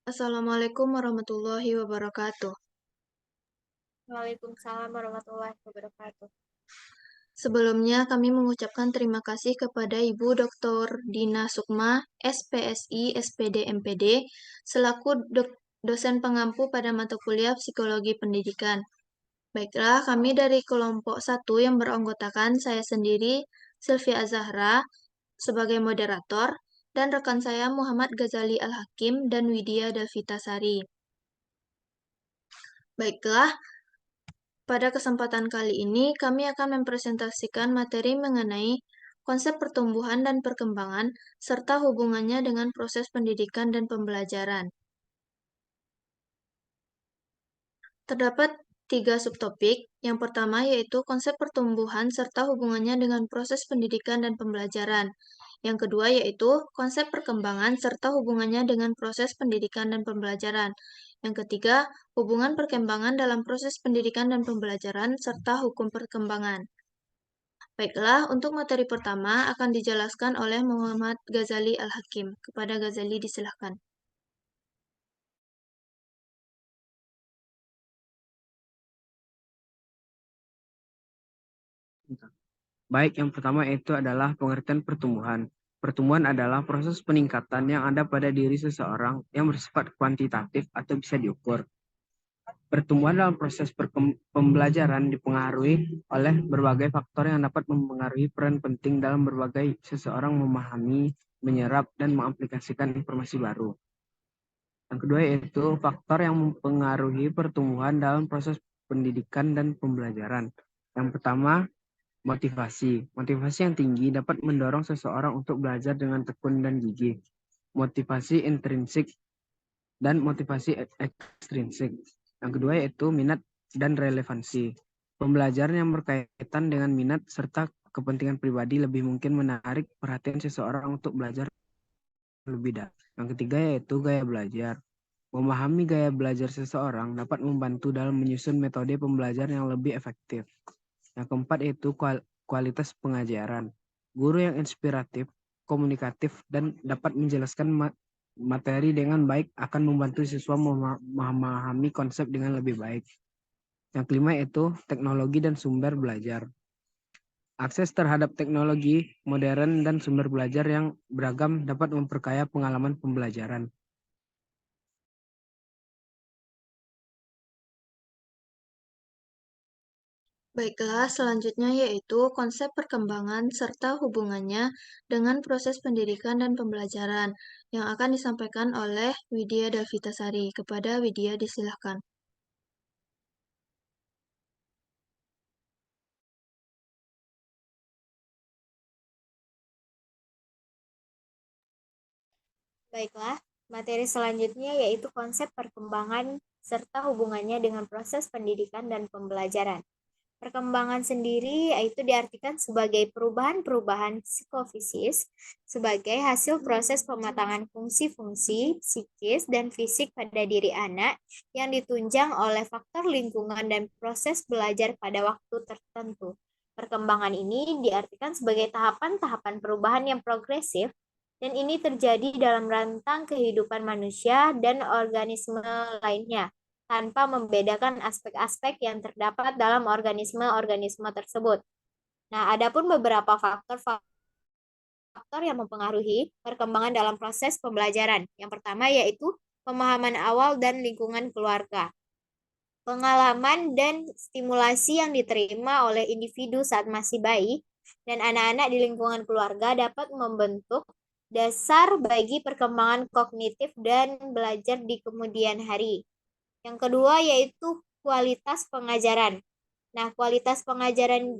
Assalamualaikum warahmatullahi wabarakatuh. Waalaikumsalam warahmatullahi wabarakatuh. Sebelumnya kami mengucapkan terima kasih kepada Ibu Dr. Dina Sukma, SPSI, SPD, MPD, selaku dosen pengampu pada mata kuliah Psikologi Pendidikan. Baiklah, kami dari kelompok 1 yang beranggotakan saya sendiri, Sylvia Azahra, sebagai moderator, dan rekan saya Muhammad Ghazali Al-Hakim dan Widya Davitasari. Baiklah, pada kesempatan kali ini, kami akan mempresentasikan materi mengenai konsep pertumbuhan dan perkembangan, serta hubungannya dengan proses pendidikan dan pembelajaran. Terdapat 3 subtopik. Yang pertama yaitu konsep pertumbuhan serta hubungannya dengan proses pendidikan dan pembelajaran. Yang kedua yaitu konsep perkembangan serta hubungannya dengan proses pendidikan dan pembelajaran. Yang ketiga, hubungan perkembangan dalam proses pendidikan dan pembelajaran serta hukum perkembangan. Baiklah, untuk materi pertama akan dijelaskan oleh Muhammad Ghazali Al-Hakim. Kepada Ghazali disilahkan. Baik, yang pertama itu adalah pengertian pertumbuhan. Pertumbuhan adalah proses peningkatan yang ada pada diri seseorang yang bersifat kuantitatif atau bisa diukur. Pertumbuhan dalam proses pembelajaran dipengaruhi oleh berbagai faktor yang dapat mempengaruhi peran penting dalam berbagai seseorang memahami, menyerap, dan mengaplikasikan informasi baru. Yang kedua yaitu faktor yang mempengaruhi pertumbuhan dalam proses pendidikan dan pembelajaran. Yang pertama, motivasi. Motivasi yang tinggi dapat mendorong seseorang untuk belajar dengan tekun dan gigih. Motivasi intrinsik dan motivasi ekstrinsik. Yang kedua yaitu minat dan relevansi. Pembelajaran yang berkaitan dengan minat serta kepentingan pribadi lebih mungkin menarik perhatian seseorang untuk belajar lebih dalam. Yang ketiga yaitu gaya belajar. Memahami gaya belajar seseorang dapat membantu dalam menyusun metode pembelajaran yang lebih efektif. Yang keempat yaitu kualitas pengajaran. Guru yang inspiratif, komunikatif, dan dapat menjelaskan materi dengan baik akan membantu siswa memahami konsep dengan lebih baik. Yang kelima yaitu teknologi dan sumber belajar. Akses terhadap teknologi modern dan sumber belajar yang beragam dapat memperkaya pengalaman pembelajaran. Baiklah, selanjutnya yaitu konsep perkembangan serta hubungannya dengan proses pendidikan dan pembelajaran yang akan disampaikan oleh Widya Davitasari. Kepada Widya disilahkan. Baiklah, materi selanjutnya yaitu konsep perkembangan serta hubungannya dengan proses pendidikan dan pembelajaran. Perkembangan sendiri yaitu diartikan sebagai perubahan-perubahan psikofisis sebagai hasil proses pematangan fungsi-fungsi psikis dan fisik pada diri anak yang ditunjang oleh faktor lingkungan dan proses belajar pada waktu tertentu. Perkembangan ini diartikan sebagai tahapan-tahapan perubahan yang progresif dan ini terjadi dalam rentang kehidupan manusia dan organisme lainnya, tanpa membedakan aspek-aspek yang terdapat dalam organisme-organisme tersebut. Nah, adapun beberapa faktor yang mempengaruhi perkembangan dalam proses pembelajaran. Yang pertama yaitu pemahaman awal dan lingkungan keluarga. Pengalaman dan stimulasi yang diterima oleh individu saat masih bayi dan anak-anak di lingkungan keluarga dapat membentuk dasar bagi perkembangan kognitif dan belajar di kemudian hari. Yang kedua yaitu kualitas pengajaran. Nah, kualitas pengajaran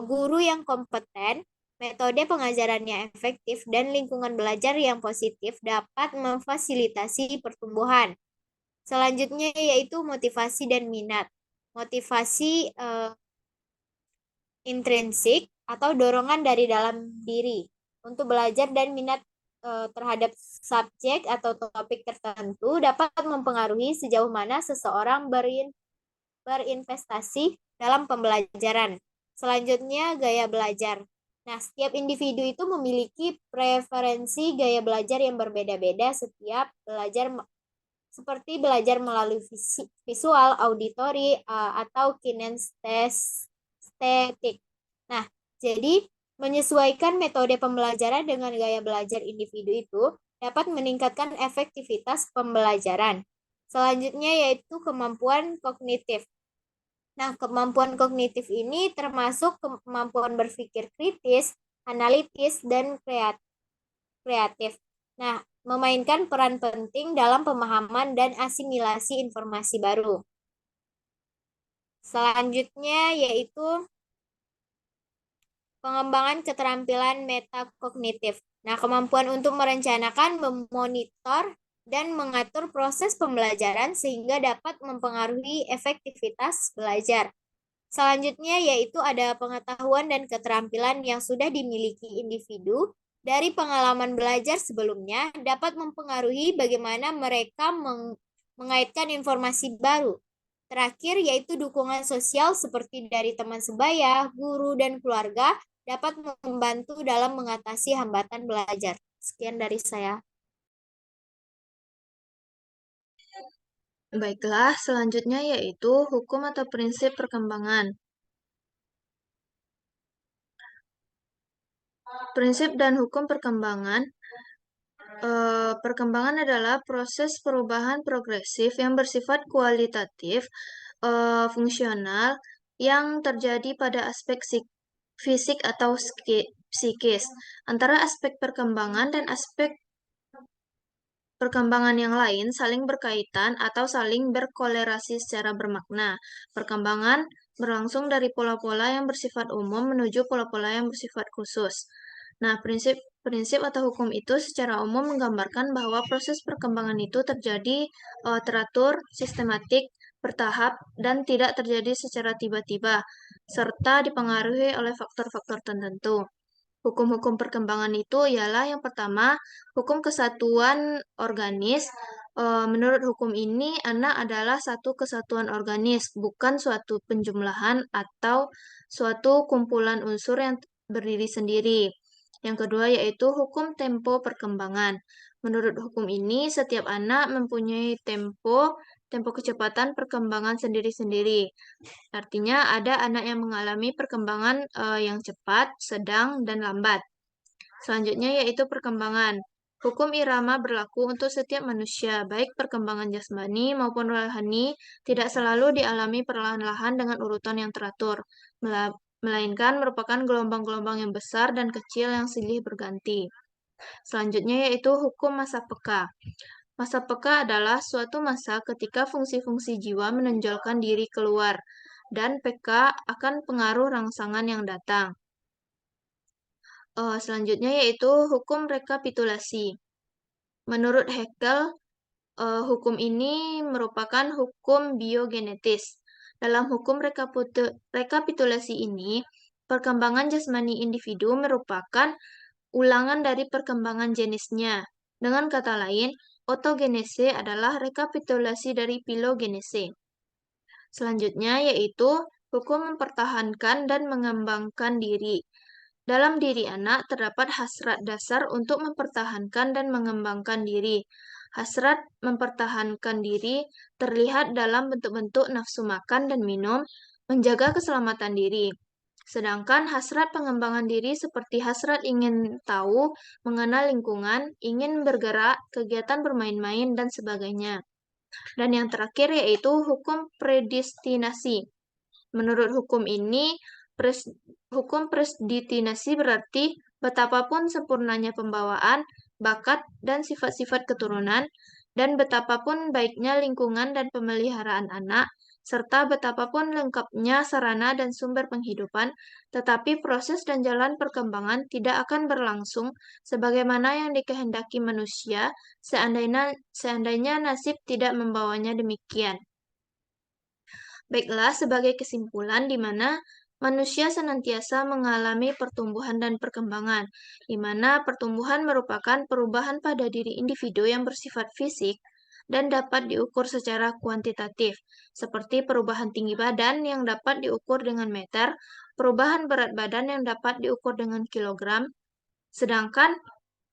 guru yang kompeten, metode pengajarannya efektif, dan lingkungan belajar yang positif dapat memfasilitasi pertumbuhan. Selanjutnya yaitu motivasi dan minat. Motivasi intrinsik atau dorongan dari dalam diri untuk belajar dan minat terhadap subjek atau topik tertentu dapat mempengaruhi sejauh mana seseorang berinvestasi dalam pembelajaran. Selanjutnya, gaya belajar. Nah, setiap individu itu memiliki preferensi gaya belajar yang berbeda-beda setiap belajar seperti belajar melalui visual, auditori, atau kinestetik. Nah, jadi menyesuaikan metode pembelajaran dengan gaya belajar individu itu dapat meningkatkan efektivitas pembelajaran. Selanjutnya yaitu kemampuan kognitif. Nah, kemampuan kognitif ini termasuk kemampuan berpikir kritis, analitis, dan kreatif. Nah, memainkan peran penting dalam pemahaman dan asimilasi informasi baru. Selanjutnya yaitu pengembangan keterampilan metakognitif. Nah, kemampuan untuk merencanakan, memonitor, dan mengatur proses pembelajaran sehingga dapat mempengaruhi efektivitas belajar. Selanjutnya yaitu ada pengetahuan dan keterampilan yang sudah dimiliki individu dari pengalaman belajar sebelumnya dapat mempengaruhi bagaimana mereka mengaitkan informasi baru. Terakhir yaitu dukungan sosial seperti dari teman sebaya, guru, dan keluarga dapat membantu dalam mengatasi hambatan belajar. Sekian dari saya. Baiklah, selanjutnya yaitu hukum atau prinsip perkembangan. Prinsip dan hukum perkembangan. Perkembangan adalah proses perubahan progresif yang bersifat kualitatif, fungsional, yang terjadi pada aspek fisik atau psikis. Antara aspek perkembangan dan aspek perkembangan yang lain saling berkaitan atau saling berkolerasi secara bermakna. Perkembangan berlangsung dari pola-pola yang bersifat umum menuju pola-pola yang bersifat khusus. Nah, prinsip atau hukum itu secara umum menggambarkan bahwa proses perkembangan itu terjadi teratur, sistematik, bertahap, dan tidak terjadi secara tiba-tiba, serta dipengaruhi oleh faktor-faktor tertentu. Hukum-hukum perkembangan itu ialah yang pertama, hukum kesatuan organis. Menurut hukum ini, anak adalah satu kesatuan organis, bukan suatu penjumlahan atau suatu kumpulan unsur yang berdiri sendiri. Yang kedua yaitu hukum tempo perkembangan. Menurut hukum ini, setiap anak mempunyai tempo kecepatan perkembangan sendiri-sendiri. Artinya ada anak yang mengalami perkembangan yang cepat, sedang, dan lambat. Selanjutnya yaitu perkembangan. Hukum irama berlaku untuk setiap manusia, baik perkembangan jasmani maupun rohani, tidak selalu dialami perlahan-lahan dengan urutan yang teratur, melainkan merupakan gelombang-gelombang yang besar dan kecil yang silih berganti. Selanjutnya yaitu hukum masa peka. Masa peka adalah suatu masa ketika fungsi-fungsi jiwa menonjolkan diri keluar, dan peka akan pengaruh rangsangan yang datang. Selanjutnya yaitu hukum rekapitulasi. Menurut Haeckel, hukum ini merupakan hukum biogenetis. Dalam hukum rekapitulasi ini, perkembangan jasmani individu merupakan ulangan dari perkembangan jenisnya. Dengan kata lain, otogenese adalah rekapitulasi dari filogenese. Selanjutnya yaitu hukum mempertahankan dan mengembangkan diri. Dalam diri anak terdapat hasrat dasar untuk mempertahankan dan mengembangkan diri. Hasrat mempertahankan diri terlihat dalam bentuk-bentuk nafsu makan dan minum, menjaga keselamatan diri. Sedangkan hasrat pengembangan diri seperti hasrat ingin tahu, mengenal lingkungan, ingin bergerak, kegiatan bermain-main, dan sebagainya. Dan yang terakhir yaitu hukum predestinasi. Menurut hukum ini, hukum predestinasi berarti betapapun sempurnanya pembawaan, bakat, dan sifat-sifat keturunan, dan betapapun baiknya lingkungan dan pemeliharaan anak, serta betapapun lengkapnya sarana dan sumber penghidupan, tetapi proses dan jalan perkembangan tidak akan berlangsung sebagaimana yang dikehendaki manusia, seandainya nasib tidak membawanya demikian. Baiklah, sebagai kesimpulan di mana manusia senantiasa mengalami pertumbuhan dan perkembangan, di mana pertumbuhan merupakan perubahan pada diri individu yang bersifat fisik dan dapat diukur secara kuantitatif, seperti perubahan tinggi badan yang dapat diukur dengan meter, perubahan berat badan yang dapat diukur dengan kilogram, sedangkan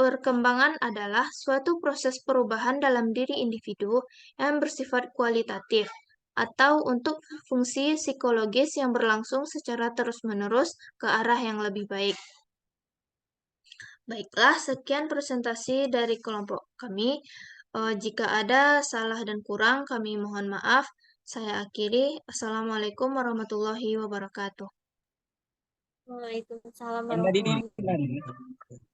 Perkembangan adalah suatu proses perubahan dalam diri individu yang bersifat kualitatif atau untuk fungsi psikologis yang berlangsung secara terus-menerus ke arah yang lebih baik. Baiklah, sekian presentasi dari kelompok kami. Jika ada salah dan kurang, kami mohon maaf. Saya akhiri. Assalamualaikum warahmatullahi wabarakatuh. Waalaikumsalam Kan tadi warahmatullahi di